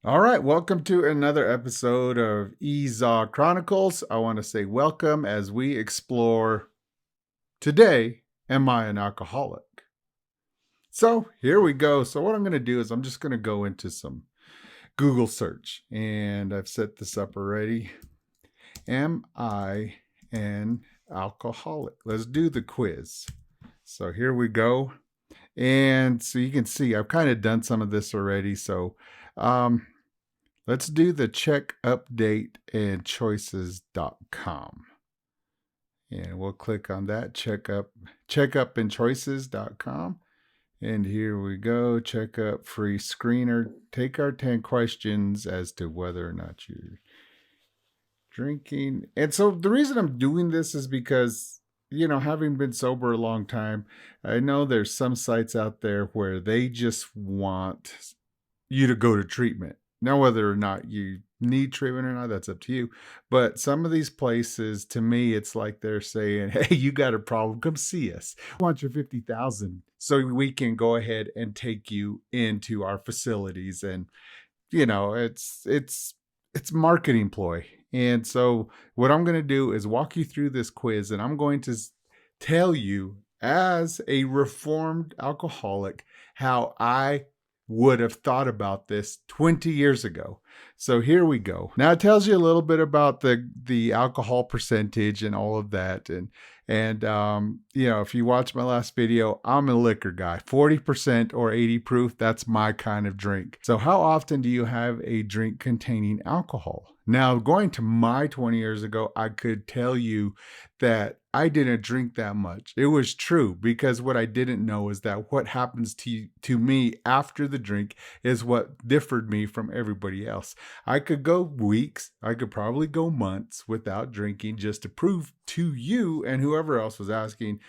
All right, welcome to another episode of Ezaw Chronicles. I want to say welcome as we explore today, am I an alcoholic? So here we go. So what I'm going to do is I'm just going to go into some Google search, and I've set this up already. Am I an alcoholic? Let's do the quiz. So here we go. And so you can see I've kind of done some of this already. So um, let's do the check update and choices.com. And we'll click on that checkupandchoices.com. And here we go. Check up free screener. Take our 10 questions as to whether or not you're drinking. And so the reason I'm doing this is because, having been sober a long time, I know there's some sites out there where they just want you to go to treatment. Now, whether or not you need treatment or not, that's up to you. But some of these places, to me, it's like they're saying, "Hey, you got a problem? Come see us. We want your 50,000, so we can go ahead and take you into our facilities." And it's marketing ploy. And so, what I'm going to do is walk you through this quiz, and I'm going to tell you, as a reformed alcoholic, how I would have thought about this 20 years ago. So here we go. Now it tells you a little bit about the alcohol percentage and all of that. And if you watch my last video, I'm a liquor guy. 40% or 80 proof, that's my kind of drink. So how often do you have a drink containing alcohol? Now, going to my 20 years ago, I could tell you that I didn't drink that much. It was true, because what I didn't know is that what happens to me after the drink is what differed me from everybody else. I could go weeks, I could probably go months without drinking, just to prove to you and whoever else was asking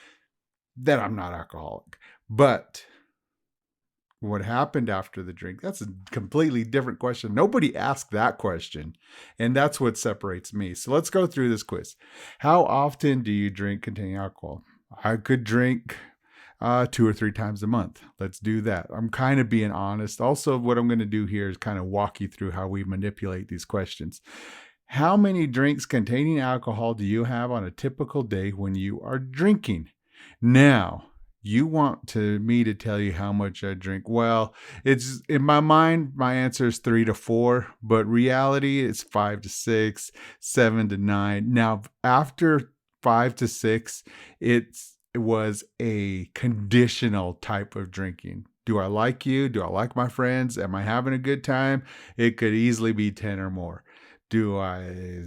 that I'm not alcoholic. But what happened after the drink, that's a completely different question. Nobody asked that question. And that's what separates me. So let's go through this quiz. How often do you drink containing alcohol? I could drink 2 or 3 times a month. Let's do that. I'm kind of being honest. Also, what I'm going to do here is kind of walk you through how we manipulate these questions. How many drinks containing alcohol do you have on a typical day when you are drinking? Now, you want me to tell you how much I drink. Well, it's in my mind, my answer is 3 to 4, but reality is 5 to 6, 7 to 9. Now, after 5 to 6, it was a conditional type of drinking. Do I like you? Do I like my friends? Am I having a good time? It could easily be 10 or more. Do I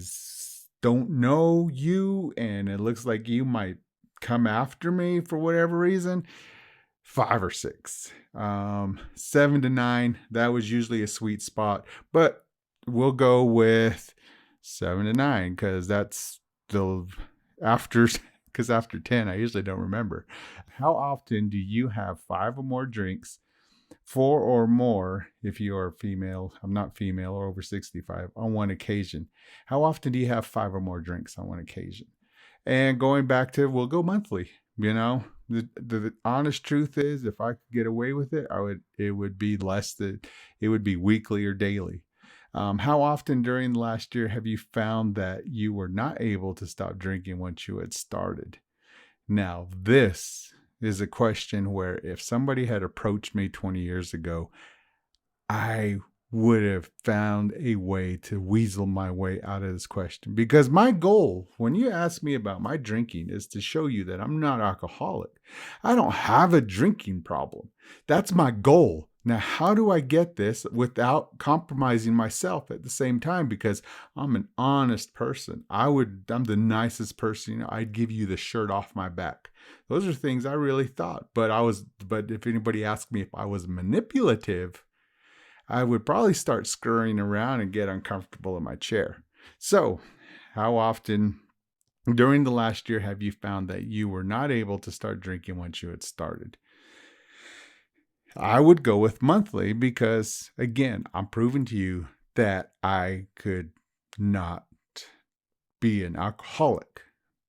don't know you and it looks like you might come after me for whatever reason? 5 or 6. 7 to 9, that was usually a sweet spot, but we'll go with 7 to 9 because that's the after. Because after 10, I usually don't remember. How often do you have 5 or more drinks, 4 or more if you are female, I'm not female, or over 65, on one occasion? How often do you have 5 or more drinks on one occasion? And going back to, we'll go monthly. The honest truth is, if I could get away with it, it would be less than, it would be weekly or daily. How often during the last year have you found that you were not able to stop drinking once you had started? Now, this is a question where if somebody had approached me 20 years ago, I would have found a way to weasel my way out of this question. Because my goal, when you ask me about my drinking, is to show you that I'm not alcoholic. I don't have a drinking problem. That's my goal. Now, how do I get this without compromising myself at the same time? Because I'm an honest person. I'm the nicest person. I'd give you the shirt off my back. Those are things I really thought. But if anybody asked me if I was manipulative, I would probably start scurrying around and get uncomfortable in my chair. So, how often during the last year have you found that you were not able to start drinking once you had started? I would go with monthly because, again, I'm proving to you that I could not be an alcoholic.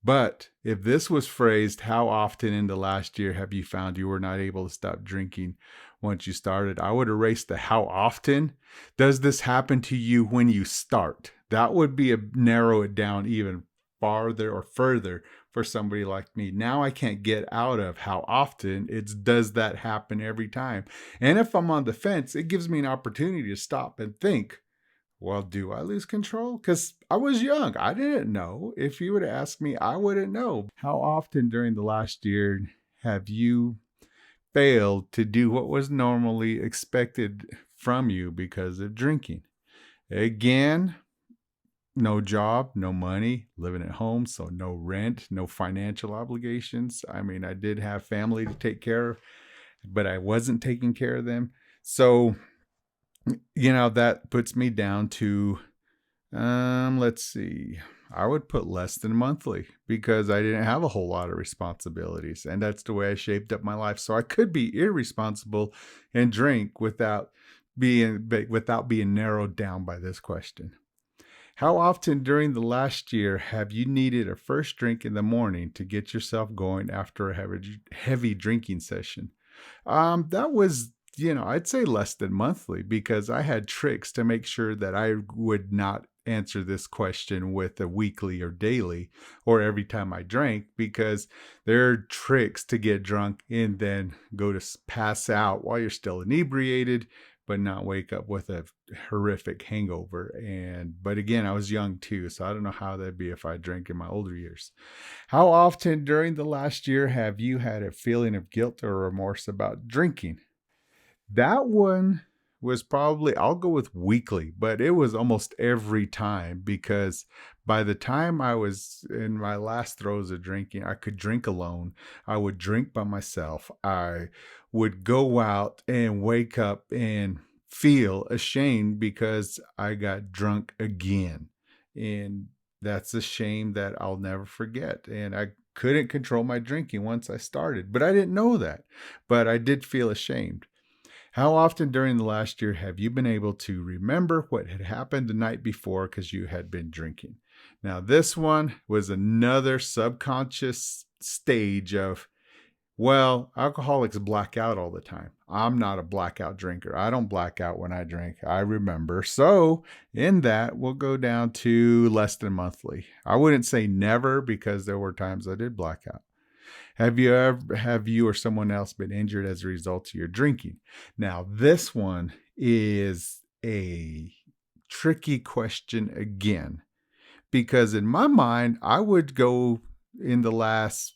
But if this was phrased, how often in the last year have you found you were not able to stop drinking once you started? I would erase the how often. Does this happen to you when you start? That would be a narrow it down even farther or further for somebody like me. Now I can't get out of how often. It's does that happen every time? And if I'm on the fence, it gives me an opportunity to stop and think, well, do I lose control? Because I was young. I didn't know. If you would ask me, I wouldn't know. How often during the last year have you failed to do what was normally expected from you because of drinking? Again, no job, no money, living at home, so no rent, no financial obligations. I mean, I did have family to take care of, but I wasn't taking care of them. So, that puts me down to let's see. I would put less than monthly because I didn't have a whole lot of responsibilities, and that's the way I shaped up my life. So I could be irresponsible and drink without being narrowed down by this question. How often during the last year have you needed a first drink in the morning to get yourself going after a heavy drinking session? That was, I'd say less than monthly because I had tricks to make sure that I would not answer this question with a weekly or daily or every time I drank, because there are tricks to get drunk and then go to pass out while you're still inebriated, but not wake up with a horrific hangover. But again, I was young too, so I don't know how that'd be if I drank in my older years. How often during the last year have you had a feeling of guilt or remorse about drinking? That one was probably, I'll go with weekly, but it was almost every time because by the time I was in my last throes of drinking, I could drink alone. I would drink by myself. I would go out and wake up and feel ashamed because I got drunk again. And that's a shame that I'll never forget. And I couldn't control my drinking once I started, but I didn't know that. But I did feel ashamed. How often during the last year have you been able to remember what had happened the night before because you had been drinking? Now, this one was another subconscious stage of, well, alcoholics black out all the time. I'm not a blackout drinker. I don't black out when I drink. I remember. So, in that, we'll go down to less than monthly. I wouldn't say never because there were times I did black out. Have you or someone else been injured as a result of your drinking? Now, this one is a tricky question again, because in my mind, I would go in the last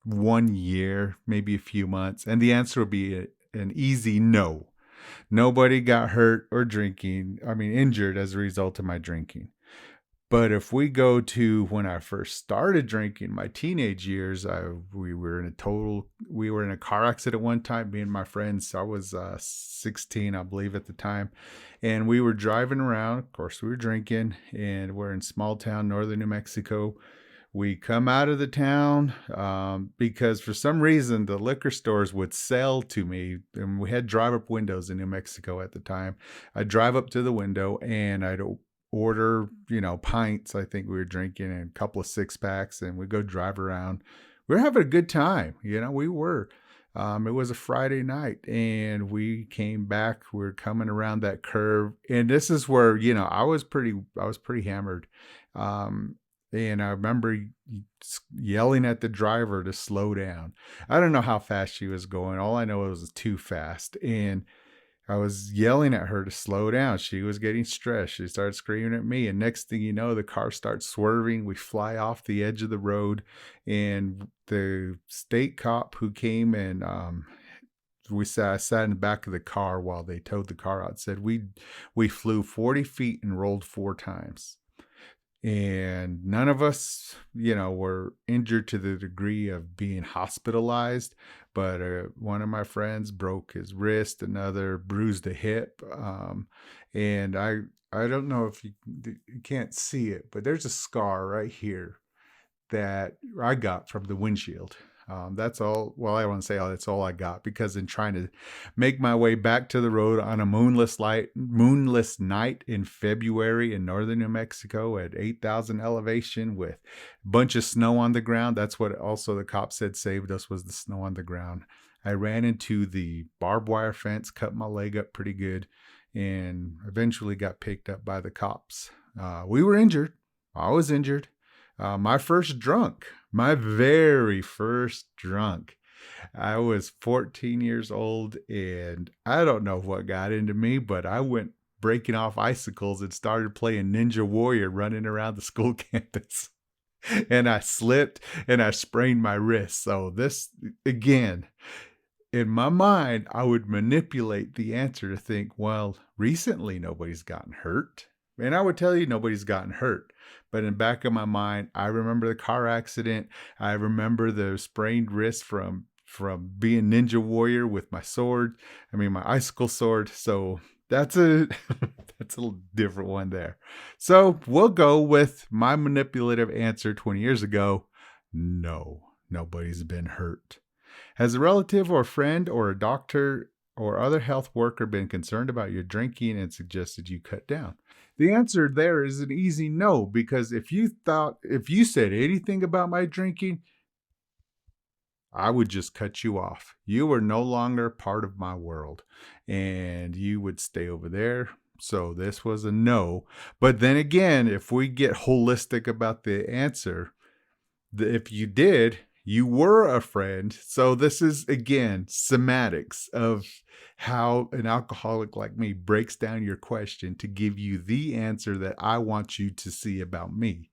1 year, maybe a few months, and the answer would be an easy no. Nobody got hurt or injured as a result of my drinking. But if we go to when I first started drinking, my teenage years, we were in a car accident one time, me and my friends. I was 16, I believe, at the time. And we were driving around. Of course, we were drinking, and we're in small town, northern New Mexico. We come out of the town because for some reason the liquor stores would sell to me, and we had drive-up windows in New Mexico at the time. I'd drive up to the window and I'd order, pints. I think we were drinking and a couple of six packs, and we'd go drive around. We were having a good time. We were. It was a Friday night, and we came back. We were coming around that curve, and this is where I was pretty hammered. And I remember yelling at the driver to slow down. I don't know how fast she was going. All I know it was too fast, and I was yelling at her to slow down. She was getting stressed. She started screaming at me. And next thing you know, the car starts swerving. We fly off the edge of the road. And the state cop who came and I sat in the back of the car while they towed the car out, said we flew 40 feet and rolled 4 times. And none of us, were injured to the degree of being hospitalized. But one of my friends broke his wrist, another bruised a hip. And I don't know if you can't see it, but there's a scar right here that I got from the windshield. That's all. Well, I want to say, oh, that's all I got, because in trying to make my way back to the road on a moonless night in February in northern New Mexico at 8,000 elevation with a bunch of snow on the ground. That's what also the cop said saved us, was the snow on the ground. I ran into the barbed wire fence, cut my leg up pretty good, and eventually got picked up by the cops. We were injured. I was injured. My very first drunk. I was 14 years old, and I don't know what got into me, but I went breaking off icicles and started playing Ninja Warrior running around the school campus. And I slipped and I sprained my wrist. So this, again, in my mind, I would manipulate the answer to think, well, recently nobody's gotten hurt. And I would tell you nobody's gotten hurt. But in the back of my mind, I remember the car accident. I remember the sprained wrist from being Ninja Warrior with my sword. I mean, my icicle sword. So that's a that's a little different one there. So we'll go with my manipulative answer 20 years ago. No, nobody's been hurt. Has a relative or friend or a doctor or other health worker been concerned about your drinking and suggested you cut down? The answer there is an easy no, because if you said anything about my drinking, I would just cut you off. You were no longer part of my world and you would stay over there. So this was a no. But then again, if we get holistic about the answer, if you did, you were a friend. So this is, again, semantics of how an alcoholic like me breaks down your question to give you the answer that I want you to see about me.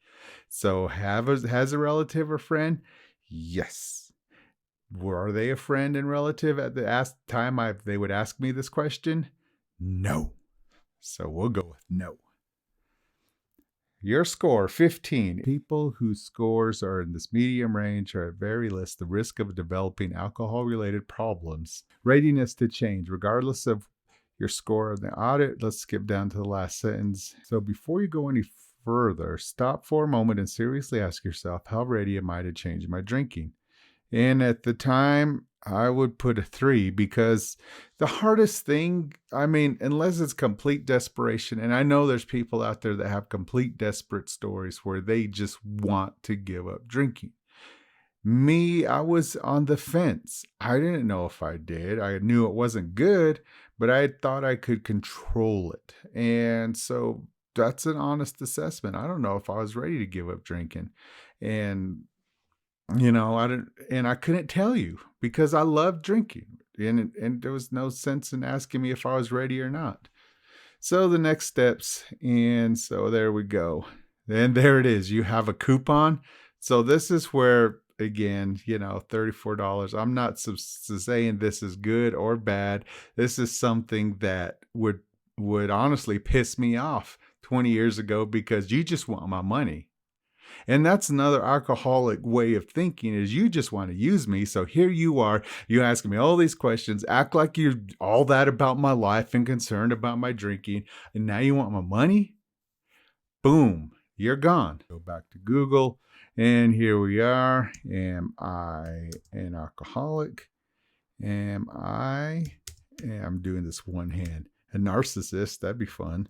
So has a relative or friend? Yes. Were they a friend and relative at the time they would ask me this question? No. So we'll go with no. Your score, 15. People whose scores are in this medium range are at very least the risk of developing alcohol-related problems. Readiness to change, regardless of your score on the audit. Let's skip down to the last sentence. So before you go any further, stop for a moment and seriously ask yourself, how ready am I to change my drinking? And at the time, I would put a 3, because the hardest thing, I mean, unless it's complete desperation, and I know there's people out there that have complete desperate stories where they just want to give up drinking. Me, I was on the fence. I didn't know if I did. I knew it wasn't good, but I thought I could control it. And so that's an honest assessment. I don't know if I was ready to give up drinking. And I couldn't tell you because I loved drinking, and there was no sense in asking me if I was ready or not. So the next steps, and so there we go. And there it is. You have a coupon. So this is where, again, $34. I'm not saying this is good or bad. This is something that would honestly piss me off 20 years ago, because you just want my money. And that's another alcoholic way of thinking, is you just want to use me. So here you are, you asking me all these questions, act like you're all that about my life and concerned about my drinking. And now you want my money? Boom, you're gone. Go back to Google. And here we are. Am I an alcoholic? I'm doing this one hand. A narcissist, that'd be fun.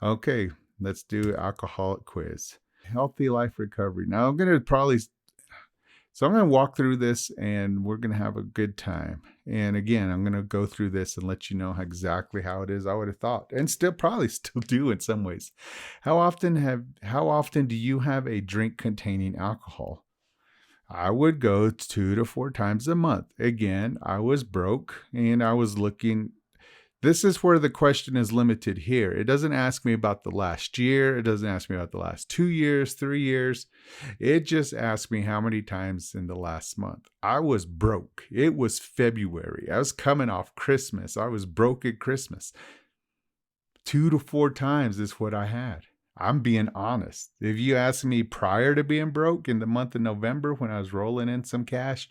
Okay, let's do alcoholic quiz. Healthy life recovery. Now I'm going to walk through this and we're going to have a good time. And again, I'm going to go through this and let you know exactly how it is I would have thought, and still do in some ways. How often do you have a drink containing alcohol? I would go 2 to 4 times a month. Again, I was broke and I was looking. This is where the question is limited here. It doesn't ask me about the last year. It doesn't ask me about the last 2 years, 3 years. It just asks me how many times in the last month. I was broke. It was February. I was coming off Christmas. I was broke at Christmas. 2 to 4 times is what I had. I'm being honest. If you ask me prior to being broke in the month of November when I was rolling in some cash,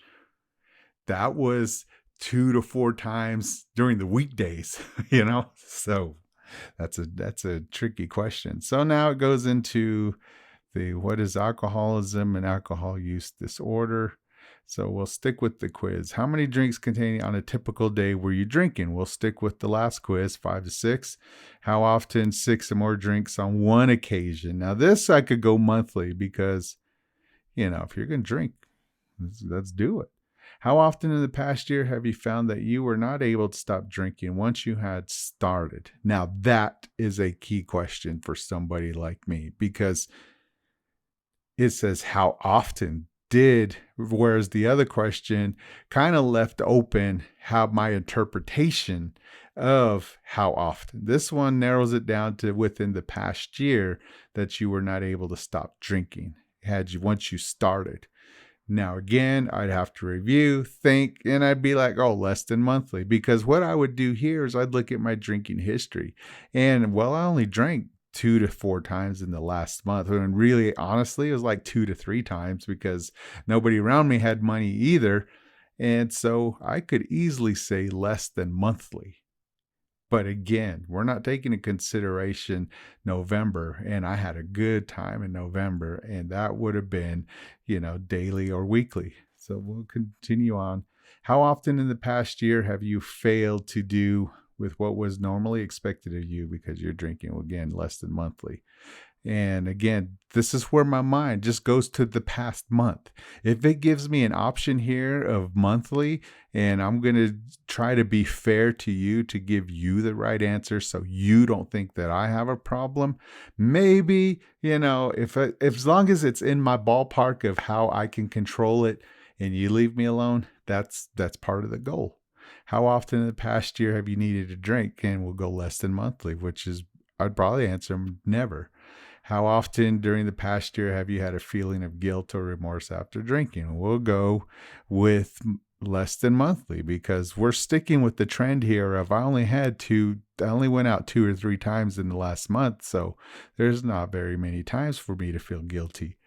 that was 2 to 4 times during the weekdays, So that's a tricky question. So now it goes into what is alcoholism and alcohol use disorder. So we'll stick with the quiz. How many drinks containing on a typical day were you drinking? We'll stick with the last quiz, 5 to 6. How often? 6 or more drinks on one occasion. Now this I could go monthly because, if you're going to drink, let's do it. How often in the past year have you found that you were not able to stop drinking once you had started? Now that is a key question for somebody like me, because it says how often did, whereas the other question kind of left open how my interpretation of how often. This one narrows it down to within the past year that you were not able to stop drinking had you once you started. Now, again, I'd have to review, think, and I'd be like, oh, less than monthly. Because what I would do here is I'd look at my drinking history. And, well, I only drank 2 to 4 times in the last month. And really, honestly, it was like 2 to 3 times because nobody around me had money either. And so I could easily say less than monthly. But again, we're not taking into consideration November, and I had a good time in November, and that would have been, daily or weekly. So we'll continue on. How often in the past year have you failed to do with what was normally expected of you because you're drinking? Well, again, less than monthly. And again, this is where my mind just goes to the past month. If it gives me an option here of monthly, and I'm going to try to be fair to you to give you the right answer so you don't think that I have a problem, maybe, if as long as it's in my ballpark of how I can control it and you leave me alone, that's part of the goal. How often in the past year have you needed a drink? And we'll go less than monthly, which is, I'd probably answer never. How often during the past year have you had a feeling of guilt or remorse after drinking? We'll go with less than monthly because we're sticking with the trend here of I only went out 2 or 3 times in the last month. So there's not very many times for me to feel guilty.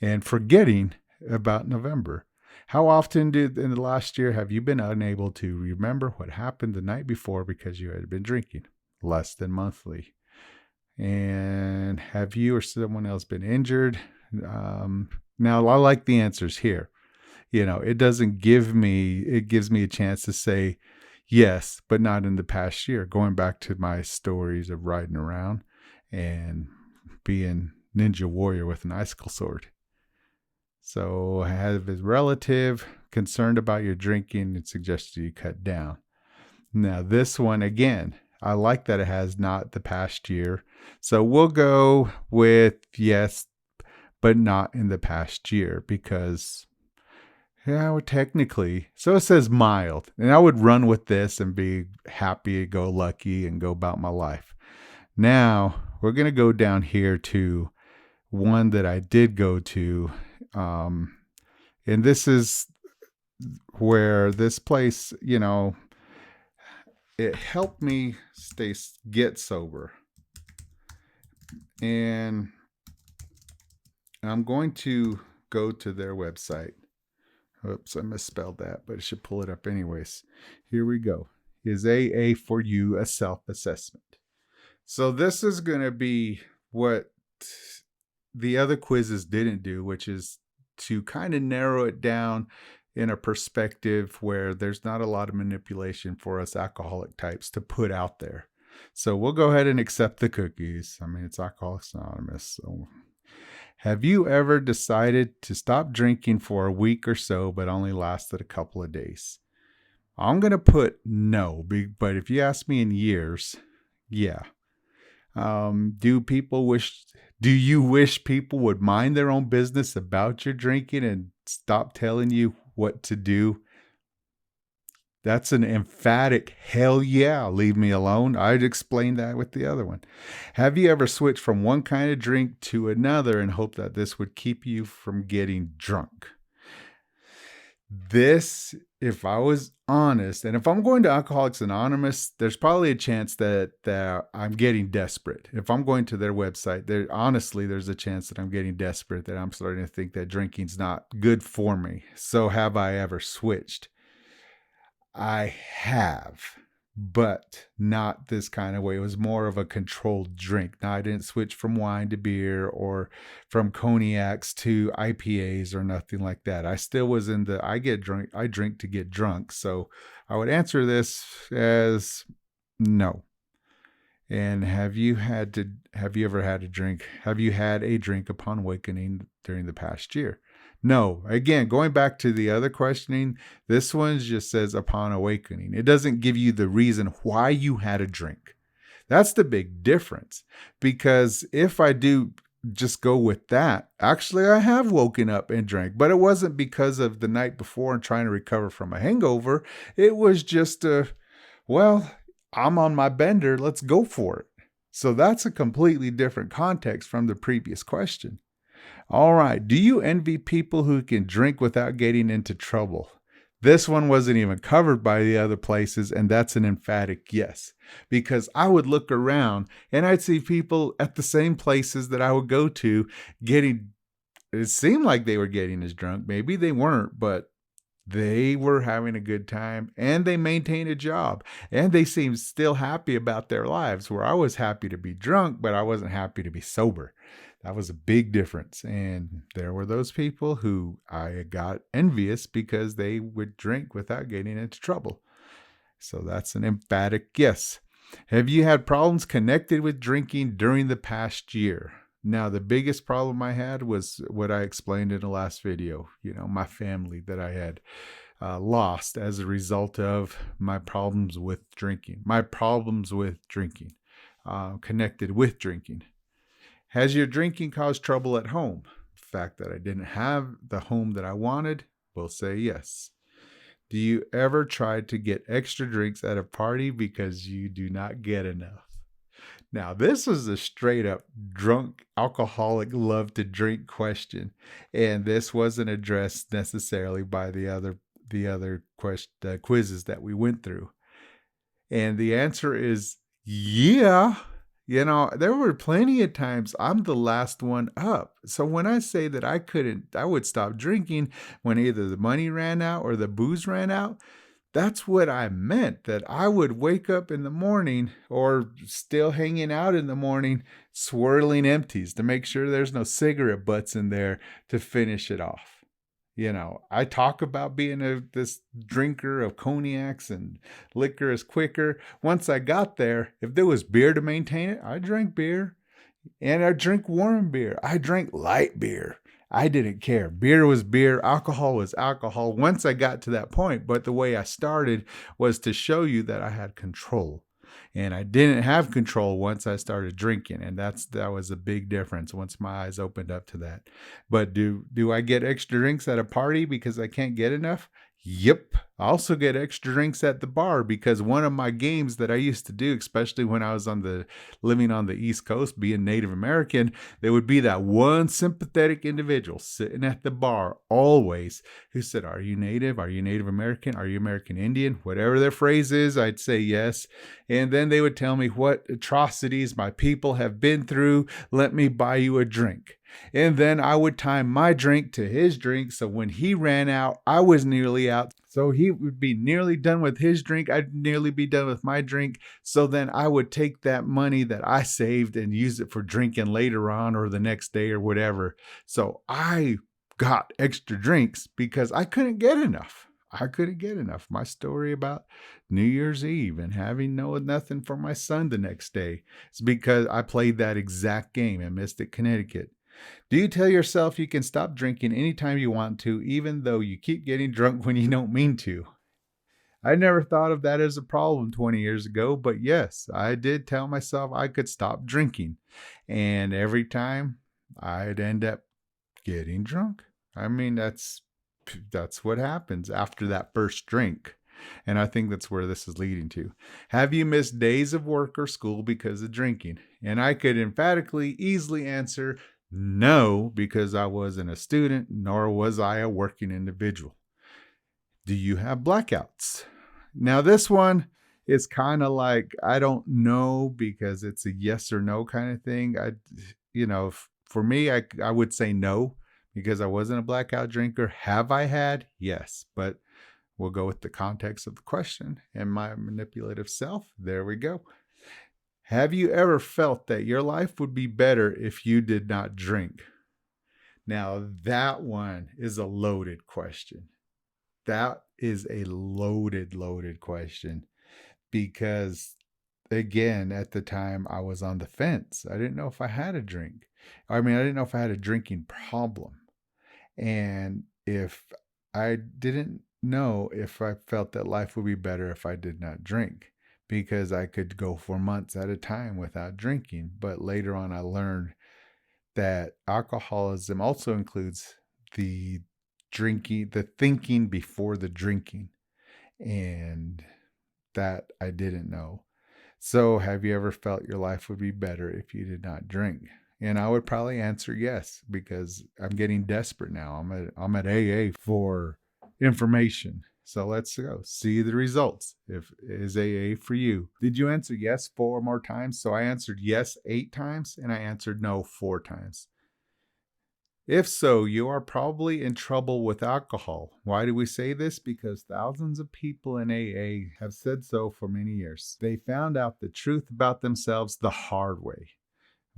And forgetting about November. How often in the last year have you been unable to remember what happened the night before because you had been drinking? Less than monthly. And have you or someone else been injured? Now, I like the answers here. It doesn't give me, it gives me a chance to say yes, but not in the past year. Going back to my stories of riding around and being ninja warrior with an icicle sword. So have a relative concerned about your drinking and suggested you cut down. Now, this one, again, I like that it has not the past year. So we'll go with yes, but not in the past year because, technically, so it says mild. And I would run with this and be happy, go lucky, and go about my life. Now, we're going to go down here to one that I did go to. And this is where this place, it helped me get sober. And I'm going to go to their website. Oops, I misspelled that, but I should pull it up anyways. Here we go. Is AA for you a self-assessment? So this is going to be what the other quizzes didn't do, which is to kind of narrow it down in a perspective where there's not a lot of manipulation for us alcoholic types to put out there. So we'll go ahead and accept the cookies. I mean, it's Alcoholics Anonymous. So have you ever decided to stop drinking for a week or so, but only lasted a couple of days? I'm going to put no, but if you ask me in years, yeah. Do you wish people would mind their own business about your drinking and stop telling you what to do? That's an emphatic hell yeah, leave me alone. I'd explain that with the other one. Have you ever switched from one kind of drink to another and hoped that this would keep you from getting drunk? This, if I was honest, and if I'm going to Alcoholics Anonymous, there's probably a chance that I'm getting desperate. If I'm going to their website, there's a chance that I'm getting desperate, that I'm starting to think that drinking's not good for me. So have I ever switched? I have, but not this kind of way. It was more of a controlled drink. Now, I didn't switch from wine to beer or from cognacs to IPAs or nothing like that. I still was in the I drink to get drunk. So I would answer this as no. And have you ever had a drink? Have you had a drink upon awakening during the past year? No. Again, going back to the other questioning, this one just says upon awakening. It doesn't give you the reason why you had a drink. That's the big difference. Because if I do just go with that, actually, I have woken up and drank, but it wasn't because of the night before and trying to recover from a hangover. It was just well, I'm on my bender. Let's go for it. So that's a completely different context from the previous question. All right. Do you envy people who can drink without getting into trouble? This one wasn't even covered by the other places, and that's an emphatic yes. Because I would look around and I'd see people at the same places that I would go to getting, it seemed like they were getting as drunk. Maybe they weren't, but they were having a good time and they maintained a job and they seemed still happy about their lives, where I was happy to be drunk, but I wasn't happy to be sober. That was a big difference. And there were those people who I got envious because they would drink without getting into trouble. So that's an emphatic yes. Have you had problems connected with drinking during the past year? Now, the biggest problem I had was what I explained in the last video, my family that I had lost as a result of my problems with drinking, connected with drinking. Has your drinking caused trouble at home? The fact that I didn't have the home that I wanted, will say yes. Do you ever try to get extra drinks at a party because you do not get enough? Now, this is a straight up drunk alcoholic love to drink question, and this wasn't addressed necessarily by the other quizzes that we went through. And the answer is yeah. There were plenty of times I'm the last one up. So when I say that I would stop drinking when either the money ran out or the booze ran out, that's what I meant, that I would wake up in the morning or still hanging out in the morning, swirling empties to make sure there's no cigarette butts in there to finish it off. I talk about being this drinker of cognacs and liquor is quicker. Once I got there, if there was beer to maintain it, I drank beer. And I drink warm beer. I drank light beer. I didn't care. Beer was beer. Alcohol was alcohol. Once I got to that point, but the way I started was to show you that I had control. And I didn't have control once I started drinking. And that was a big difference once my eyes opened up to that. But do I get extra drinks at a party because I can't get enough? Yep. I also get extra drinks at the bar because one of my games that I used to do, especially when I was living on the East Coast, being Native American, there would be that one sympathetic individual sitting at the bar always who said, "Are you Native? Are you Native American? Are you American Indian?" Whatever their phrase is, I'd say yes. And then they would tell me what atrocities my people have been through. Let me buy you a drink. And then I would time my drink to his drink. So when he ran out, I was nearly out. So he would be nearly done with his drink. I'd nearly be done with my drink. So then I would take that money that I saved and use it for drinking later on or the next day or whatever. So I got extra drinks because I couldn't get enough. My story about New Year's Eve and having nothing for my son the next day is because I played that exact game in Mystic, Connecticut. Do you tell yourself you can stop drinking anytime you want to, even though you keep getting drunk when you don't mean to? I never thought of that as a problem 20 years ago, but yes, I did tell myself I could stop drinking. And every time I'd end up getting drunk. I mean, that's what happens after that first drink. And I think that's where this is leading to. Have you missed days of work or school because of drinking? And I could emphatically, easily answer no, because I wasn't a student, nor was I a working individual. Do you have blackouts? Now, this one is kind of like, I don't know, because it's a yes or no kind of thing. For me, I would say no, because I wasn't a blackout drinker. Have I had? Yes. But we'll go with the context of the question and my manipulative self. There we go. Have you ever felt that your life would be better if you did not drink? Now, that one is a loaded question. That is a loaded question because, again, at the time I was on the fence. I didn't know if I had a drink. I didn't know if I had a drinking problem. And if I didn't know if I felt that life would be better if I did not drink, because I could go for months at a time without drinking. But later on, I learned that alcoholism also includes the drinking, the thinking before the drinking. And that I didn't know. So, have you ever felt your life would be better if you did not drink? And I would probably answer yes, because I'm getting desperate now. I'm at AA for information. So let's go see the results. If is AA for you? Did you answer yes 4 more times? So I answered yes 8 times and I answered no 4 times. If so, you are probably in trouble with alcohol. Why do we say this? Because thousands of people in AA have said so for many years. They found out the truth about themselves the hard way.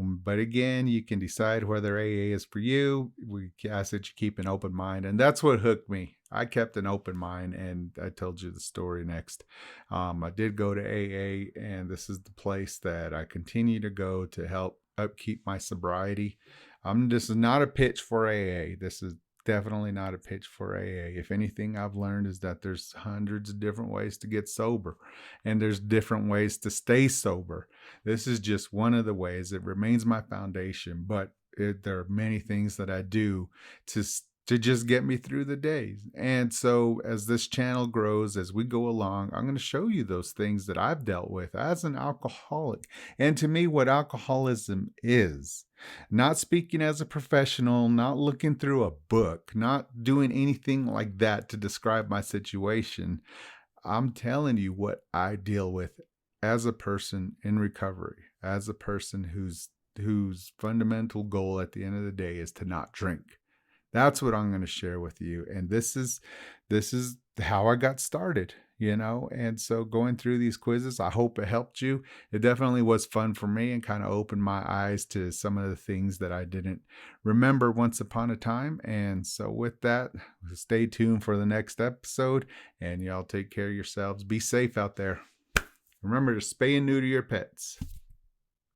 But again, you can decide whether AA is for you. We ask that you keep an open mind. And that's what hooked me. I kept an open mind, and I told you the story next. I did go to AA, and this is the place that I continue to go to help upkeep my sobriety. This is not a pitch for AA. This is definitely not a pitch for AA. If anything I've learned is that there's hundreds of different ways to get sober, and there's different ways to stay sober. This is just one of the ways. It remains my foundation, but there are many things that I do to just get me through the days. And so as this channel grows, as we go along, I'm going to show you those things that I've dealt with as an alcoholic. And to me, what alcoholism is, not speaking as a professional, not looking through a book, not doing anything like that to describe my situation. I'm telling you what I deal with as a person in recovery, as a person whose fundamental goal at the end of the day is to not drink. That's what I'm going to share with you. And this is how I got started, And so going through these quizzes, I hope it helped you. It definitely was fun for me and kind of opened my eyes to some of the things that I didn't remember once upon a time. And so with that, stay tuned for the next episode, and y'all take care of yourselves. Be safe out there. Remember to spay and neuter your pets.